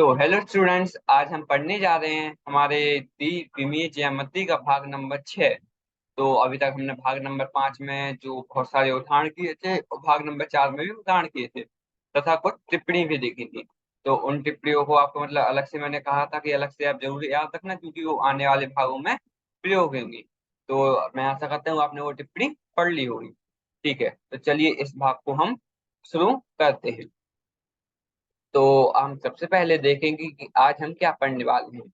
तो hello students, आज हम पढ़ने जा रहे हैं हमारे द्विमीय ज्यामिति का भाग नंबर 6। तो अभी तक हमने भाग नंबर 5 में जो बहुत सारे उदाहरण किए थे और भाग नंबर 4 में भी उदाहरण किए थे तथा कुछ टिप्पणी भी देखी थी। तो उन टिप्पणियों को आपको मतलब अलग से मैंने कहा था कि अलग से आप जरूर याद रखना, क्योंकि वो आने वाले भागों में प्रयोग होंगी। तो मैं आशा करता हूँ आपने वो टिप्पणी पढ़ ली होगी। ठीक है, तो चलिए इस भाग को हम शुरू करते हैं। तो हम सबसे पहले देखेंगे कि आज हम क्या पढ़ने वाले हैं।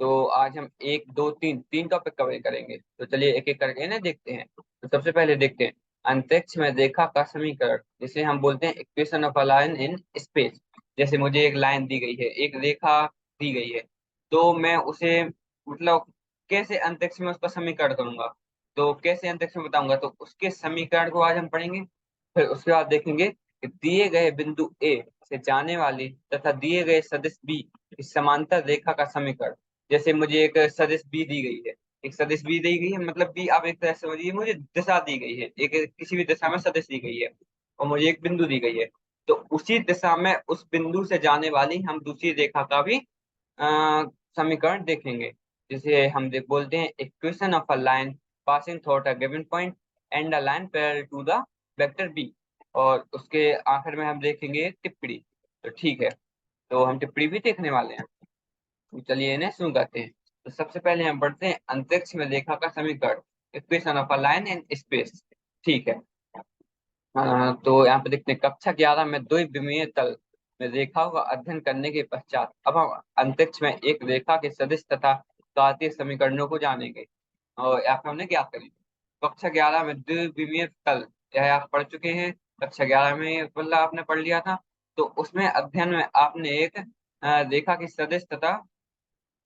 तो आज हम एक दो तीन तीन टॉपिक कवर करेंगे। तो चलिए एक एक करके ना देखते हैं। तो सबसे पहले देखते हैं अंतरिक्ष में रेखा का समीकरण, जिसे हम बोलते हैं equation of a line in space. जैसे मुझे एक लाइन दी गई है, एक रेखा दी गई है, तो मैं उसे मतलब कैसे अंतरिक्ष में उसका समीकरण करूंगा, तो कैसे अंतरिक्ष में बताऊंगा, तो उसके समीकरण को आज हम पढ़ेंगे। फिर उसके बाद देखेंगे कि दिए गए बिंदु ए से जाने वाली तथा दिए गए सदिश बी की समांतर रेखा का समीकरण। जैसे मुझे एक सदिश बी दी गई है, एक सदिश बी दी गई है, मतलब बी आप एक तरह से समझिए, मुझे दिशा दी गई है, एक किसी भी दिशा में सदिश दी गई है और मुझे एक बिंदु दी गई है। तो उसी दिशा में उस बिंदु से जाने वाली हम दूसरी रेखा का भी अ, समीकरण देखेंगे, जिसे हम बोलते हैं equation of a line passing through a given point and a line parallel to the vector B. और उसके आखिर में हम देखेंगे टिप्पणी। तो ठीक है, तो हम टिप्पणी भी देखने वाले हैं। तो चलिए इन्हें शुरू करते हैं। तो सबसे पहले हम पढ़ते हैं अंतरिक्ष में रेखा का समीकरण, equation of a line in space. ठीक है। तो यहाँ पे देखते हैं कक्षा 11 में द्विविमीय तल में रेखाओं का अध्ययन करने के पश्चात अब हम अंतरिक्ष में एक रेखा के सदिश तथा घातीय समीकरणों को जानेंगे। और यहाँ पे हमने क्या करें, कक्षा 11 में द्विविमीय तल, यह आप पढ़ चुके हैं। कक्षा 11 में मतलब आपने पढ़ लिया था। तो उसमें अध्ययन में आपने एक रेखा की सदिश तथा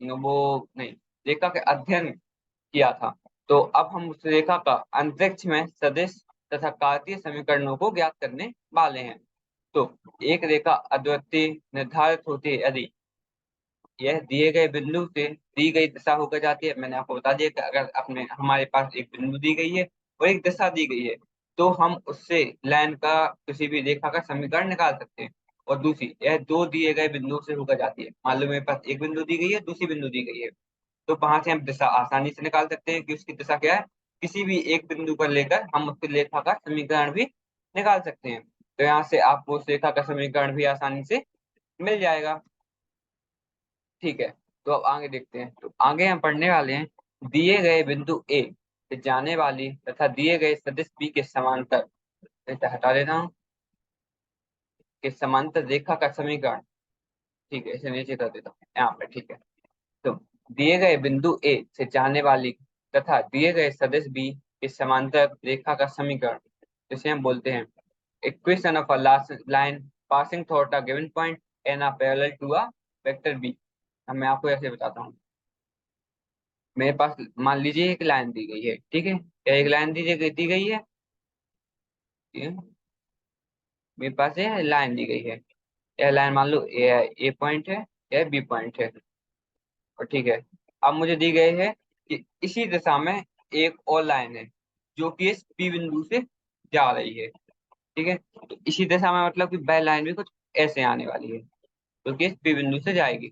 वो नहीं, रेखा के अध्ययन किया था। तो अब हम उस रेखा का अंतरिक्ष में सदिश तथा कार्तीय समीकरणों को ज्ञात करने वाले हैं। तो एक रेखा अद्वितीय निर्धारित होती है यदि यह दिए गए बिंदु से दी गई दिशा होकर जाती है। मैंने आपको बता दिया कि अगर अपने हमारे पास एक बिंदु दी गई है और एक दिशा दी गई है, तो हम उससे लाइन का किसी भी रेखा का समीकरण निकाल सकते हैं। और दूसरी, यह दो दिए गए बिंदु से होकर जाती है। मान लो मेरे पास एक बिंदु दी गई है, दूसरी बिंदु दी गई है, तो वहां से हम दिशा आसानी से निकाल सकते हैं कि उसकी दिशा क्या है। किसी भी एक बिंदु पर लेकर हम उसकी रेखा का समीकरण भी निकाल सकते हैं। तो यहाँ से आपको उस रेखा का समीकरण भी आसानी से मिल जाएगा। ठीक है, तो अब आगे देखते हैं। तो आगे हम पढ़ने वाले हैं दिए गए बिंदु ए से जाने वाली तथा दिए गए सदिश बी के समांतर, इसे हटा देता हूँ, के समांतर रेखा का समीकरण। ठीक है, इसे नीचे कर देता हूँ यहाँ पे। ठीक है, तो दिए गए बिंदु ए से जाने वाली तथा दिए गए सदिश बी के समांतर रेखा का समीकरण, जिसे हम बोलते हैं equation of a line passing through a given point and a parallel to a vector B. अब मैं आपको ऐसे बताता हूँ। मेरे पास मान लीजिए एक लाइन दी गई है, ठीक है, या एक लाइन दी गई है, ये मेरे पास ये लाइन दी गई है। यह लाइन मान लो ए पॉइंट है, या बी पॉइंट है। और ठीक है, अब मुझे दी गई है कि इसी दिशा में एक और लाइन है जो कि इस पी बिंदु से जा रही है। ठीक है, तो इसी दिशा में मतलब कि वह लाइन भी कुछ ऐसे आने वाली है जो कि इस पी बिंदु से जाएगी।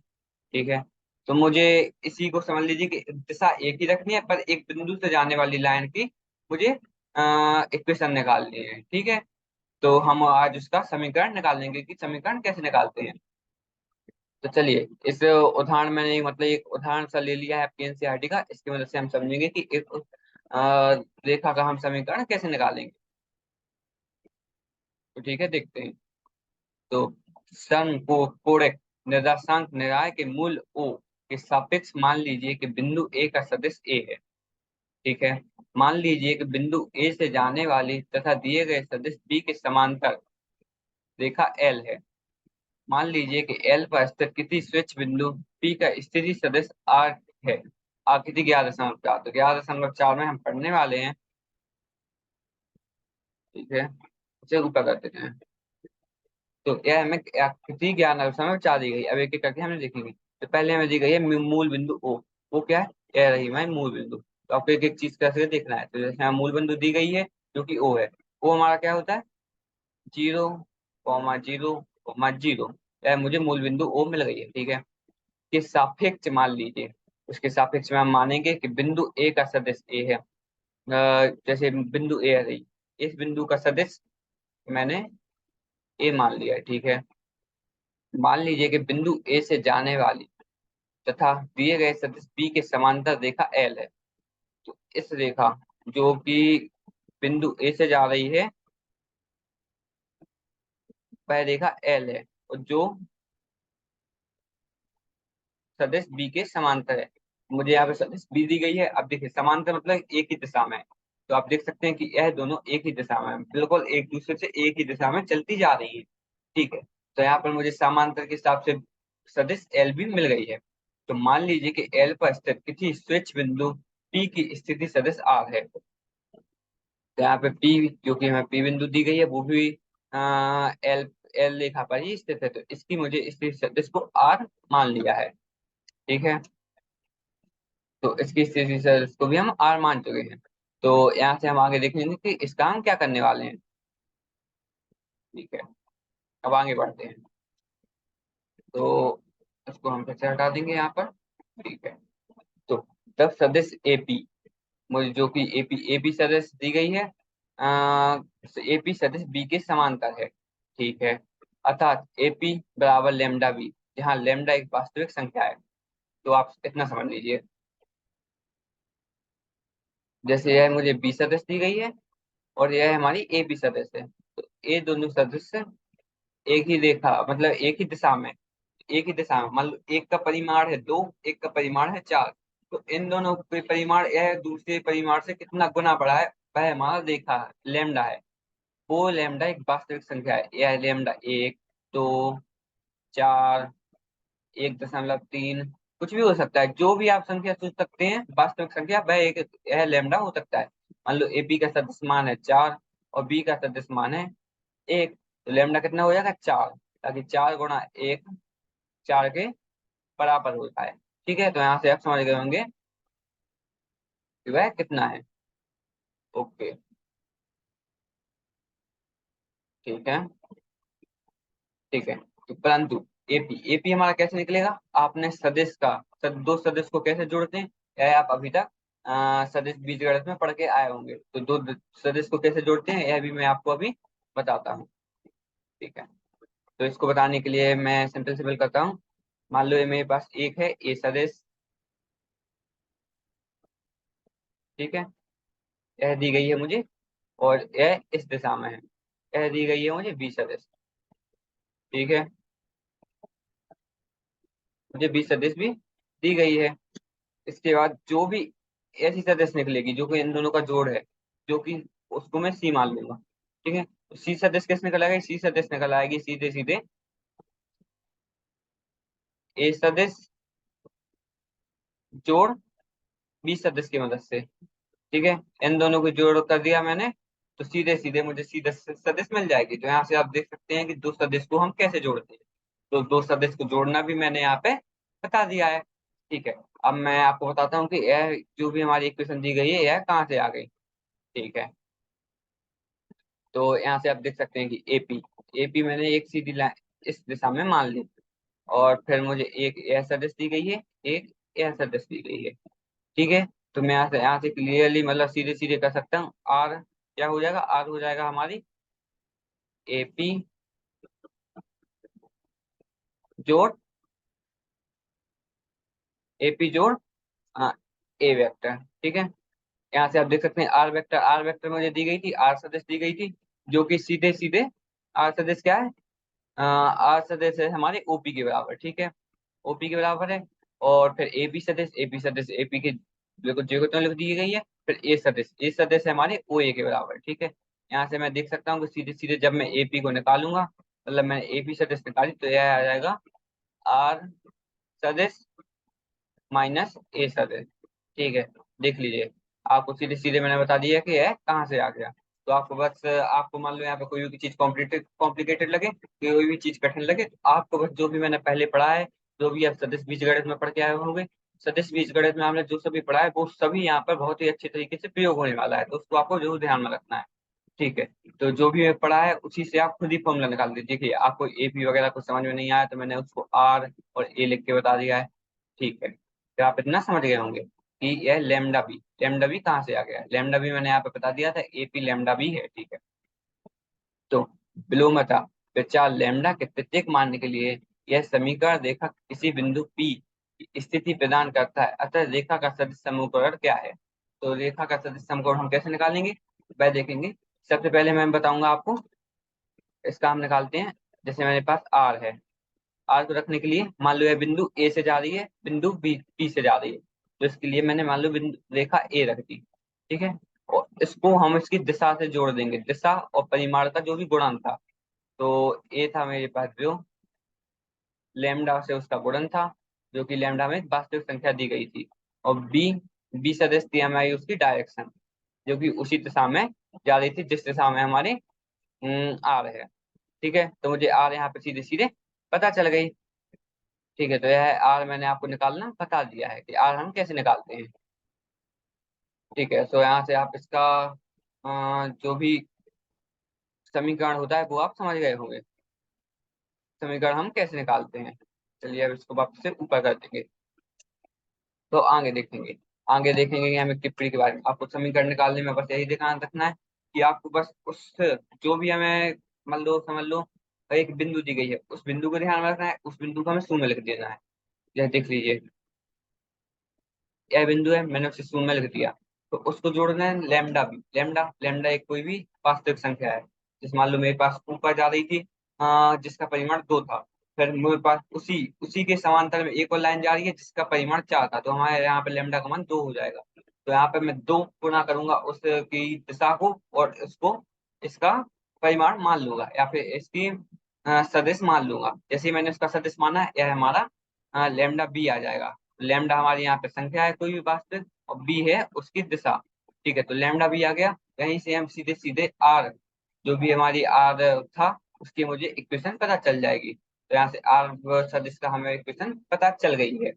ठीक है, तो मुझे इसी को समझ लीजिए कि दिशा एक ही रखनी है, पर एक बिंदु से जाने वाली लाइन की मुझे इक्वेशन निकालनी है। ठीक है, तो हम आज उसका समीकरण निकाल लेंगे कि समीकरण कैसे निकालते हैं। तो चलिए इस उदाहरण मैंने मतलब एक उदाहरण सा ले लिया है आपकी एनसीईआरटी का, इसकी मदद से हम समझेंगे कि एक रेखा का हम समीकरण कैसे निकालेंगे। तो ठीक है, देखते हैं। तो सन को कोणिक निर्देशांक निर्णय के मूल ओ के सापेक्ष मान लीजिए कि बिंदु ए का सदिश ए है। ठीक है, मान लीजिए कि बिंदु ए से जाने वाली तथा दिए गए सदिश बी के समांतर रेखा एल है। मान लीजिए कि एल पर स्थित किसी स्विच बिंदु पी का स्थिति सदिश आर है। आकृति 11.4, तो 11.4 में हम पढ़ने वाले हैं। ठीक है, इसे ऊपर कर देते हैं। तो यह हमें आकृति 11.4 दी गई। अब एक एक करके हमें देखेंगे। तो पहले हमें दी गई है मूल बिंदु ओ। वो क्या है, यह रही हमारी मूल बिंदु। तो आपको एक एक चीज कैसे देखना है। तो जैसे हमें मूल बिंदु दी गई है जो कि ओ है। ओ हमारा क्या होता है, 0,0,0,0। मुझे मूल बिंदु ओ मिल गई है, ठीक है। के सापेक्ष मान लीजिए, उसके सापेक्ष में हम मानेंगे कि बिंदु ए का सदिश ए है। जैसे बिंदु ए है, इस बिंदु का सदिश मैंने ए मान लिया है, ठीक है। मान लीजिए कि बिंदु ए से जाने वाली तथा दिए गए सदिश बी के समांतर रेखा एल है। तो इस रेखा जो कि बिंदु ए से जा रही है वह रेखा एल है, और जो सदिश बी के समांतर है। मुझे यहाँ पे सदिश बी दी गई है। अब देखिए समांतर मतलब एक ही दिशा में है। तो आप देख सकते हैं कि यह दोनों एक ही दिशा में हैं, बिल्कुल एक दूसरे से एक ही दिशा में चलती जा रही है, ठीक है। तो यहाँ पर मुझे समांतर के हिसाब से सदिश एल भी मिल गई है। तो मान लीजिए कि एल पर स्थित किसी स्विच बिंदु पी की स्थिति सदिश आर है। तो यहाँ पे पी जो कि हमें पी बिंदु दी गई है वो भी एल एल रेखा पर ही स्थित है। तो इसकी मुझे स्थिति सदिश को आर मान लिया है, ठीक है। तो इसकी स्थिति सदिश को भी हम आर मान चुके हैं। तो यहाँ से हम आगे देखेंगे कि इसका हम क्या करने वाले हैं, ठीक है। अब आगे बढ़ते हैं। तो इसको हम फिर से हटा देंगे यहाँ पर, ठीक है। तो तब सदिश एपी, मुझे जो कि एपी सदिश दी गई है, एपी सदिश बी के समांतर है, ठीक है। अर्थात एपी बराबर लेमडा बी, जहाँ लेमडा एक वास्तविक संख्या है। तो आप इतना समझ लीजिए, जैसे यह मुझे बी सदिश दी गई है और यह हमारी ए बी सदिश है। तो ये दोनों सदिश एक ही रेखा मतलब एक ही दिशा में, एक ही दिशा में मान लो एक का परिमाण है दो, एक का परिमाण है चार। तो इन दोनों के परिमाण यह दूसरे परिमाण से कितना गुना बड़ा है, वह हमारा रेखा लेमडा है। वो लेमडा एक वास्तविक संख्या है, यह लेमडा एक, दो, चार, 1.3, कुछ भी हो सकता है। जो भी आप संख्या सोच सकते हैं वास्तविक संख्या, वह एक यह लेमडा हो सकता है। मान लो एपी का सदिश मान है चार और बी का सदिश मान है एक। तो लेमडा कितना हो जाएगा, चार, ताकि 4 गुणा 1 4 के बराबर होता है, ठीक है। तो यहाँ से आप समझ गए होंगे कि वह कितना है। ओके, ठीक है, ठीक है। तो परंतु एपी एपी हमारा कैसे निकलेगा, आपने सदिश का दो सदिश को कैसे जोड़ते हैं, यह आप अभी तक सदिश बीजगणित में पढ़ के आए होंगे। तो सदिश को कैसे जोड़ते हैं यह भी मैं आपको अभी बताता हूँ, ठीक है। तो इसको बताने के लिए मैं सिंपल सिंपल करता हूँ। मान लो ये मेरे पास एक है ए सदिश, ठीक है, यह दी गई है मुझे, और यह इस दिशा में है। यह दी गई है मुझे बी सदिश, ठीक है, मुझे बी सदिश भी दी गई है। इसके बाद जो भी ऐसी सदस्य निकलेगी जो कि इन दोनों का जोड़ है, जो कि उसको मैं सी मान लूंगा, ठीक है। तो सी सदस्य कैसे निकल आएगी, सी सदस्य निकल आएगी सीधे सीधे ए सदस्य जोड़ बी सदस्य की मदद से, ठीक है। इन दोनों को जोड़ कर दिया मैंने, तो सीधे सीधे मुझे सी सदस्य मिल जाएगी। तो यहाँ से आप देख सकते हैं कि दो सदस्य को हम कैसे जोड़ते हैं। तो दो सदस्य को जोड़ना भी मैंने यहाँ पे बता दिया है, ठीक है। अब मैं आपको बताता हूँ कि यह जो भी हमारी इक्वेशन दी गई है यह कहाँ से आ गई, ठीक है। तो यहाँ से आप देख सकते हैं कि एपी एपी मैंने एक सीधी लाइन इस दिशा में मान ली, और फिर मुझे एक यह सदिश दी गई है, एक यह सदिश दी गई है, ठीक है। तो मैं यहाँ से क्लियरली मतलब सीधे सीधे कर सकता हूँ। आर क्या हो जाएगा, आर हो जाएगा हमारी एपी जोड़ एपी जोड़ ए वेक्टर, ठीक है। यहाँ से आप देख सकते हैं आर वेक्टर मुझे दी गई थी, आर सदिश दी गई थी, जो कि सीधे सीधे आर सदिश क्या है, आर सदिश है हमारे ओपी के बराबर, ठीक है, ओपी के बराबर है। और फिर एपी सदिश एपी के बिल्कुल जगह तो लिख दी गई है। फिर ए सदिश है हमारे ओ ए के बराबर, ठीक है। यहाँ से मैं देख सकता हूँ कि सीधे सीधे जब मैं एपी को निकालूंगा, मतलब मैंने एपी सदिश निकाली, तो यह आ जाएगा आर सदिश माइनस ए सदिश, ठीक है। देख लीजिए, आपको सीधे सीधे मैंने बता दिया कि यह कहाँ से आ गया। तो आपको बस आपको मान लो यहाँ पे कोई भी चीज कॉम्प्लिकेटेड कॉम्प्लिकेटेड लगे, कोई भी चीज कठिन लगे, तो आपको बस जो भी मैंने पहले पढ़ा है, जो भी आप सदिश बीजगणित में पढ़ के आए होंगे, सदिश बीजगणित में हमने जो सभी पढ़ा है वो सभी यहाँ पर बहुत ही अच्छे तरीके से प्रयोग होने वाला है। तो उसको आपको जरूर ध्यान में रखना है, ठीक है, तो जो भी पढ़ा है उसी से आप खुद ही फॉर्मूला निकाल दीजिए। देखिए आपको एपी वगैरह कुछ समझ में नहीं आया तो मैंने उसको आर और ए लिख के बता दिया है। ठीक है, तो आप इतना समझ गए होंगे कि यह लेमडा बी कहाँ से आ गया। लेमडा बी मैंने यहाँ पे बता दिया था, एपी लेमडा बी है। ठीक है, तो विलोमता विचार लेमडा के प्रत्येक मान के लिए यह समीकरण रेखा किसी बिंदु P की स्थिति प्रदान करता है, अतः रेखा का सदिश समीकरण क्या है। तो रेखा का सदिश समीकरण हम कैसे निकालेंगे वह देखेंगे। सबसे पहले मैं बताऊंगा आपको, इसका हम निकालते हैं। जैसे मेरे पास आर है, आर को रखने के लिए मान लो ये बिंदु ए से जा रही है, बिंदु बी से जा रही है, तो इसके लिए मैंने मान लो बिंदु रेखा ए रख दी। ठीक है, और इसको हम इसकी दिशा से जोड़ देंगे, दिशा और परिमाण का जो भी गुणन था। तो ए था मेरे पास जो लेमडा से उसका गुणन था, जो कि लेमडा में वास्तविक संख्या दी गई थी। और बी, बी सदिश थी हमारी उसकी डायरेक्शन, जो कि उसी दिशा में जा रही थी जिस दिशा में हमारे आर है। ठीक है, तो मुझे आर यहाँ पे सीधे सीधे पता चल गई। ठीक है, तो यह आर मैंने आपको निकालना बता दिया है कि आर हम कैसे निकालते हैं। ठीक है, तो यहाँ से आप इसका जो भी समीकरण होता है वो आप समझ गए होंगे, समीकरण हम कैसे निकालते हैं। चलिए अब इसको वापस से ऊपर कर देंगे, तो आगे देखेंगे कि हमें टिप्पणी के बारे में। आपको समीकरण निकालने में बस यही ध्यान रखना है कि आपको बस उस जो भी हमें मान लो समझ लो एक बिंदु दी गई है, उस बिंदु को ध्यान में रखना है, उस बिंदु को हमें शून्य लिख देना है। जैसे देख लीजिए यह बिंदु है, मैंने उसे शून्य लिख दिया, तो उसको जोड़ना है लेमडा भी। लेमडा लेमडा एक कोई भी वास्तविक संख्या है, जिस मान लो मेरे पास ऊपर जा रही थी जिसका परिमाण 2 था, फिर मेरे पास उसी उसी के समांतर में एक और लाइन जा रही है जिसका परिमाण 4 था, तो हमारे यहाँ पे लेमडा का मान 2 हो जाएगा। तो यहाँ पे मैं 2 गुना करूंगा उसकी दिशा को और इसको इसका परिमाण मान लूंगा या फिर इसकी सदिश मान लूंगा। जैसे ही मैंने उसका सदिश माना है, यह हमारा लेमडा बी आ जाएगा। लेमडा हमारी यहाँ पे संख्या है कोई भी वास्तविक, और बी है उसकी दिशा। ठीक है, तो लेमडा बी आ गया, यहीं से हम सीधे सीधे आर, जो भी हमारी आर था उसकी मुझे इक्वेशन पता चल जाएगी। तो यहाँ से आर सदिश का हमें इक्वेशन पता चल गई है।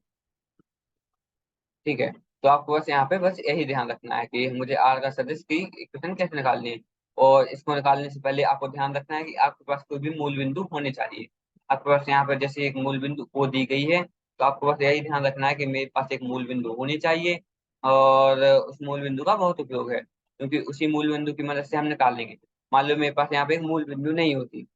ठीक है, तो आपको बस यहाँ पे बस यही ध्यान रखना है कि मुझे आर का सदिश की इक्वेशन कैसे निकालनी है। और इसको निकालने से पहले आपको ध्यान रखना है कि आपके पास कोई भी मूल बिंदु होने चाहिए। आपके पास यहाँ पर जैसे एक मूल बिंदु ओ दी गई है, तो आपको बस यही ध्यान रखना है कि मेरे पास एक मूल बिंदु होनी चाहिए। और उस मूल बिंदु का बहुत उपयोग है, क्योंकि उसी मूल बिंदु की मदद से हम निकालेंगे। मान लो मेरे पास यहाँ पे एक मूल बिंदु नहीं होती,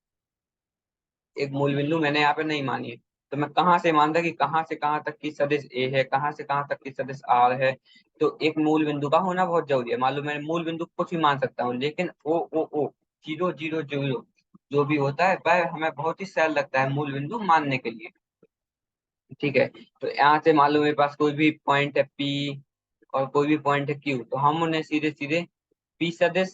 एक मूल बिंदु मैंने यहाँ पे नहीं मानी है, तो मैं कहाँ से मानता कि कहाँ से कहाँ तक की सदिश ए है, कहाँ से कहाँ तक की सदिश आर है। तो एक मूल बिंदु का होना बहुत जरूरी है। मान लो मैं मूल बिंदु कुछ भी मान सकता हूँ, लेकिन ओ 0 0 0 जो भी होता है वह हमें बहुत ही सरल लगता है मूल बिंदु मानने के लिए। ठीक है, तो यहाँ से मान लो मेरे पास कोई भी पॉइंट है पी और कोई भी पॉइंट है क्यू, तो हम उन्हें सीधे सीधे पी सदिश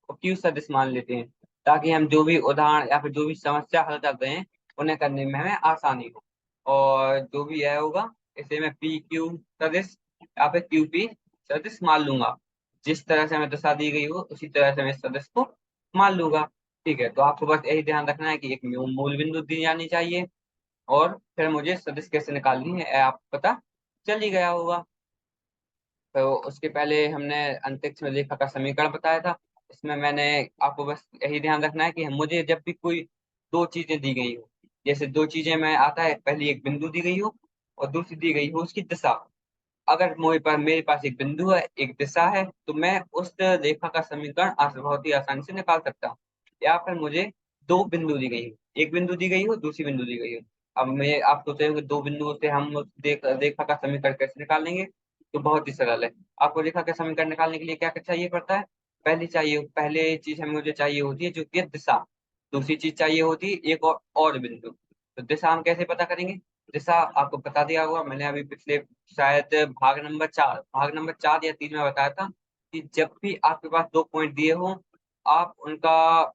और क्यू सदिश मान लेते हैं, ताकि हम जो भी उदाहरण या फिर जो भी समस्या हल करते हैं उन्हें करने में हमें आसानी हो। और जो भी यह होगा इसे मैं पी क्यू सदिश या फिर क्यू पी सदिश मान लूंगा। जिस तरह से हमें दशा दी गई हो उसी तरह से मैं इस सदिश को मान लूंगा। ठीक है, तो आपको बस यही ध्यान रखना है कि एक मूल बिंदु दी जानी चाहिए, और फिर मुझे सदिश कैसे निकालनी है आप पता चल ही गया होगा। तो उसके पहले हमने अंतरिक्ष में रेखा का समीकरण बताया था। इसमें मैंने आपको बस यही ध्यान रखना है कि मुझे जब भी कोई दो चीजें दी गई हो, जैसे दो चीजें में आता है, पहली एक बिंदु दी गई हो और दूसरी दी गई हो उसकी दिशा। अगर मेरे पास एक बिंदु है एक दिशा है, तो मैं उस रेखा का समीकरण बहुत ही आसानी से निकाल सकता हूँ। या फिर मुझे दो बिंदु दी गई हो, एक बिंदु दी गई हो दूसरी बिंदु दी गई हो। अब मैं आप सोचे हो कि दो बिंदुओं से हम रेखा का समीकरण कैसे निकालेंगे। तो बहुत ही सरल है। आपको रेखा का समीकरण निकालने के लिए क्या क्या चाहिए पड़ता है। पहले चीज हमें मुझे चाहिए होती है जो कि है दिशा। दूसरी चीज चाहिए होती है एक और बिंदु। तो दिशा हम कैसे पता करेंगे। दिशा आपको बता दिया होगा, मैंने अभी पिछले शायद भाग नंबर 4 या 3 में बताया था कि जब भी आपके पास दो पॉइंट दिए हो, आप उनका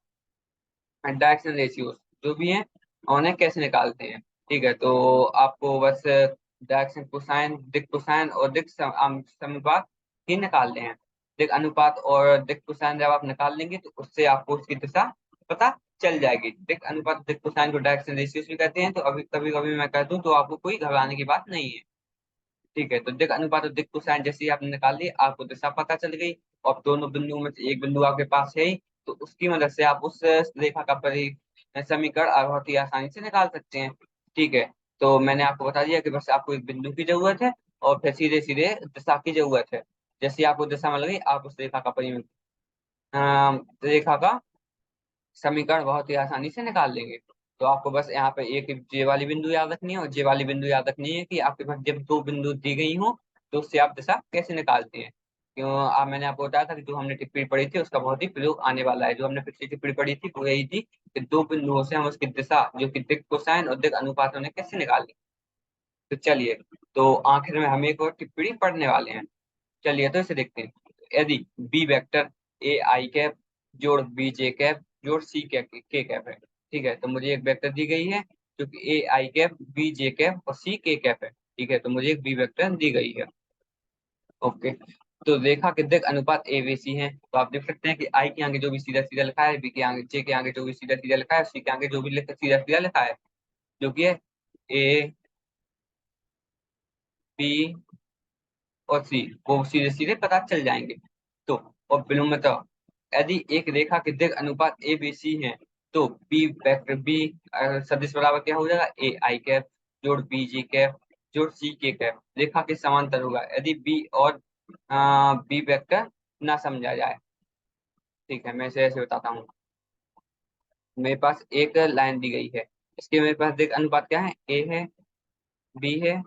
डायरेक्शन रेशियो जो भी है उन्हें कैसे निकालते हैं। ठीक है, तो आपको बस डायरेक्शन कोसाइन दिक कोसाइन और समनुपात ही निकालते हैं। दिक अनुपात और दिक कोसाइन जब आप निकाल लेंगे तो उससे आपको उसकी दिशा पता चल जाएगी। दिक अनुपात दिक कोसाइन को डायरेक्शन रेशियो भी कहते हैं, तो अभी कभी कभी मैं कह दूं तो आपको कोई घबराने की बात नहीं है। ठीक है, तो दिक अनुपात और दिक कोसाइन जैसे ही आपने निकाल ली आपको दिशा पता चल गई। और दोनों बिंदुओं में से एक बिंदु आपके पास है ही, तो उसकी मदद से आप उस रेखा का समीकरण बहुत ही आसानी से निकाल सकते हैं। ठीक है, तो मैंने आपको बता दिया कि बस आपको एक बिंदु की जरूरत है और फिर सीधे सीधे दिशा की जरूरत है। जैसे आपको दिशा मिल गई, आप उस रेखा का समीकरण बहुत ही आसानी से निकाल लेंगे। तो आपको बस यहाँ पे एक जे वाली बिंदु याद रखनी है और जे वाली बिंदु याद रखनी है कि आपके पास जब दो बिंदु दी गई हो तो उससे आप दिशा कैसे निकालते हैं। क्यों, मैंने आपको बताया था कि जो हमने टिप्पणी पढ़ी थी उसका बहुत ही प्रयोग आने वाला है। जो हमने पिछली टिप्पणी पढ़ी थी वो यही थी कि दो बिंदुओं से हम उसकी दिशा जो कि दिक् कोसाइन और दिक् अनुपात उन्हें कैसे निकालें। तो चलिए, तो आखिर में हम एक और टिप्पणी पढ़ने वाले हैं। चलिए तो इसे देखते हैं। यदि B vector A I cap जोड़ बी जे कैप जोड़ सी के कैप है। ठीक है, तो मुझे एक वेक्टर दी गई है जो कि ए I cap B J cap और सी के कैप है। ठीक है, तो मुझे एक बी वेक्टर दी गई है। ओके, तो रेखा के दिक् अनुपात ए बी सी है। तो आप देख सकते हैं कि आई के आगे जो भी सीधा सीधा लिखा है, बी के आगे जे के आगे जो भी सीधा सीधा लिखा है, सी के आगे जो भी सीधा सीधा लिखा है, जो कि है ए बी और सी, वो सीधे सीधे पता चल जाएंगे। तो और विलोमतः यदि एक रेखा के दिक् अनुपात ए बी सी है तो बी वेक्टर बी सदिश बराबर क्या हो जाएगा, ए आई कैप जोड़ बी जी कैप जोड़ सी के कैप रेखा के समांतर होगा यदि बी और बी वेक्टर ना समझा जाए। ठीक है, मैं इसे ऐसे बताता हूँ। मेरे पास एक लाइन दी गई है, इसके मेरे पास दिक् अनुपात क्या है, ए है, बी है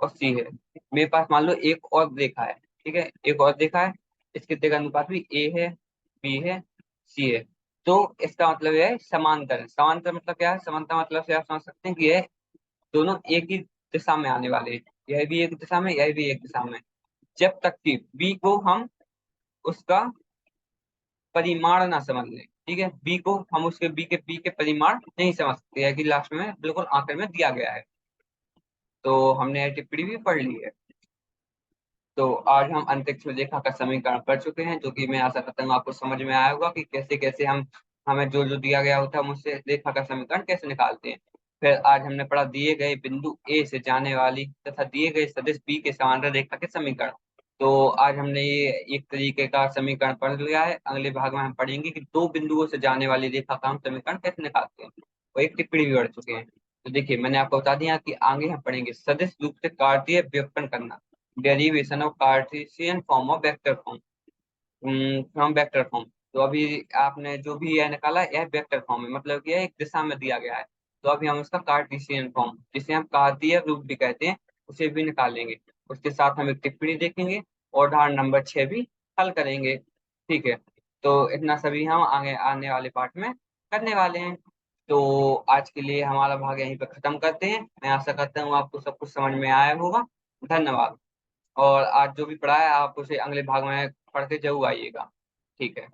और सी है। मेरे पास मान लो एक और रेखा है। ठीक है, एक और रेखा है, इसके दिक् अनुपात भी ए है, बी है, सी है। तो इसका मतलब यह है समांतर है। समांतर मतलब क्या है, समांतर मतलब से आप समझ सकते हैं कि यह दोनों एक ही दिशा में आने वाले हैं। यह भी एक दिशा में, यह भी एक दिशा में, जब तक कि बी को हम उसका परिमाण ना समझ लें। ठीक है, बी को हम उसके बी के परिमाण नहीं समझ सकते हैं कि लास्ट में बिल्कुल आखिर में दिया गया है। तो हमने यह टिप्पणी भी पढ़ ली है। तो आज हम अंतरिक्ष रेखा का समीकरण पढ़ चुके हैं, जो कि मैं आशा करता हूँ आपको समझ में आया होगा कि कैसे कैसे हम हमें जो जो दिया गया होता है हम उससे रेखा का समीकरण कैसे निकालते हैं। फिर आज हमने पढ़ा दिए गए बिंदु ए से जाने वाली तथा दिए गए सदिश बी के समांतर रेखा के समीकरण। तो आज हमने ये एक तरीके का समीकरण पढ़ लिया है। अगले भाग में हम पढ़ेंगे कि दो बिंदुओं से जाने वाली रेखा का हम समीकरण कैसे निकालते हैं, वो एक टिप्पणी भी पढ़ चुके हैं। तो देखिए, मैंने आपको बता दिया कि आगे हम पढ़ेंगे सदिश रूप से कार्तीय व्युत्पन्न करना, derivation of Cartesian form of vector form from vector form. तो अभी आपने जो भी यह निकाला यह वेक्टर फॉर्म है, मतलब कि यह एक दिशा में दिया गया है। तो अभी हम उसका कार्टेशियन फॉर्म, जिसे हम कार्तीय रूप भी कहते हैं, उसे भी निकालेंगे। उसके साथ हम एक टिप्पणी देखेंगे और उदाहरण नंबर 6 भी हल करेंगे। ठीक है, तो इतना सभी हम आगे आने वाले पार्ट में करने वाले हैं। तो आज के लिए हमारा भाग यहीं पर खत्म करते हैं। मैं आशा करता हूँ आपको सब कुछ समझ में आया होगा। धन्यवाद। और आज जो भी पढ़ा है आप उसे अगले भाग में पढ़ के जरूर आइएगा। ठीक है।